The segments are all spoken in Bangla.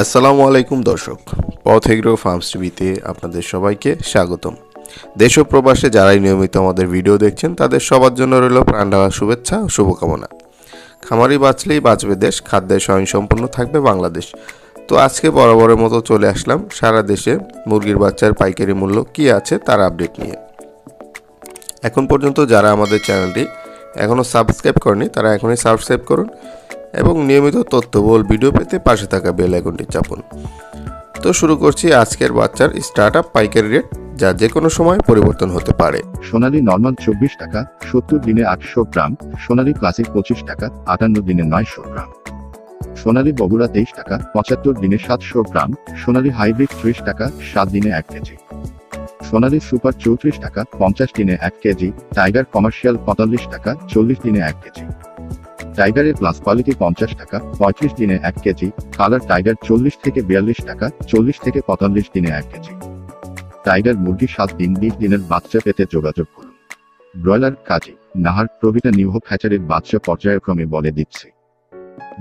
আসসালামু আলাইকুম দর্শক, পথ এগ্রো ফার্মস টিভিতে আপনাদের সবাইকে স্বাগতম। দেশ ও প্রবাসে যারাই নিয়মিত আমাদের ভিডিও দেখছেন তাদের সবার জন্য রইল প্রাণঢালা শুভেচ্ছা ও শুভকামনা। খামারি বাঁচলেই বাঁচবে দেশ, খাদ্যে স্বয়ংসম্পূর্ণ থাকবে বাংলাদেশ। তো আজকে বরাবরের মতো চলে আসলাম সারা দেশে মুরগির বাচ্চার পাইকারি মূল্য কী আছে তার আপডেট নিয়ে। এখন পর্যন্ত যারা আমাদের চ্যানেলটি এখনও সাবস্ক্রাইব করেনি তারা এখনই সাবস্ক্রাইব করুন এবং নিয়মিত তথ্যবহুল ভিডিও পেতে পাশে থাকা বেল আইকনটি চাপুন। তো শুরু করছি আজকের বাচ্চার স্টার্টআপ পাইকারি রেট, যা যে কোনো সময় পরিবর্তন হতে পারে। সোনালী নর্মাল 24 টাকা, 70 দিনে 800 গ্রাম। সোনালী ক্লাসিক 25 টাকা, 58 দিনে 900 গ্রাম। সোনালী বগুড়া 23 টাকা, 75 দিনে 700 গ্রাম। সোনালী হাইব্রিড 30 টাকা, 7 দিনে 1 কেজি। সোনালী সুপার 34 টাকা, 50 দিনে 1 কেজি। টাইগার কমার্শিয়াল 45 টাকা, 40 দিনে 1 কেজি। টাইগারের প্লাস কোয়ালিটি 50 টাকা, 35 দিনে 1 কেজি। কালার টাইগার 40 থেকে 42 টাকা, 40 থেকে 45 দিনে 1 কেজি। টাইগার মুরগি 7 দিন 20 দিনের বাচ্চা পেতে যোগাযোগ করুন। ব্রয়লার কাজী, নাহার, প্রভৃতা নিউ হোপ হ্যাচারির বাচ্চা পর্যায়ক্রমে বলে দিচ্ছি।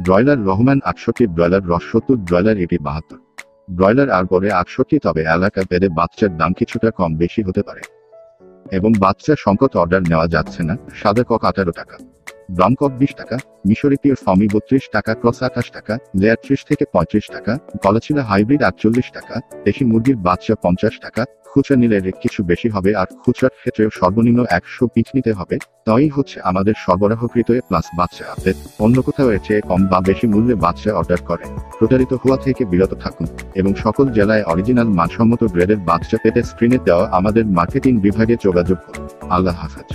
ব্রয়লার রহমান 68, ব্রয়লার রস 70, ব্রয়লার এটি 72, ব্রয়লার আর পরে 68। তবে এলাকা ভেদে বাচ্চার দাম কিছুটা কম বেশি হতে পারে এবং বাচ্চা সংকট অর্ডার নেওয়া যাচ্ছে না। সাদা কক 18 টাকা, ব্রাউন কক 20 টাকা, মিশরি পিওর ফমি 32 টাকা, ক্রস 28 টাকা, লেয়ার 30 থেকে 35 টাকা, গলাচিলা হাইব্রিড 48 টাকা, দেশি মুরগির বাচ্চা 50 টাকা। খুচরা নিলে রেট কিছু বেশি হবে, আর খুচরার ক্ষেত্রেও সর্বনিম্ন 100 পিস নিতে হবে। তাই হচ্ছে আমাদের সরবরাহকৃত এ প্লাস বাচ্চা আপডেট। অন্য কোথাও এর চেয়ে কম বা বেশি মূল্যে বাচ্চা অর্ডার করে প্রতারিত হওয়া থেকে বিরত থাকুন এবং সকল জেলায় অরিজিনাল মানসম্মত গ্রেডের বাচ্চা পেতে স্ক্রিনে দেওয়া আমাদের মার্কেটিং বিভাগে যোগাযোগ করুন। আল্লাহ হাফেজ।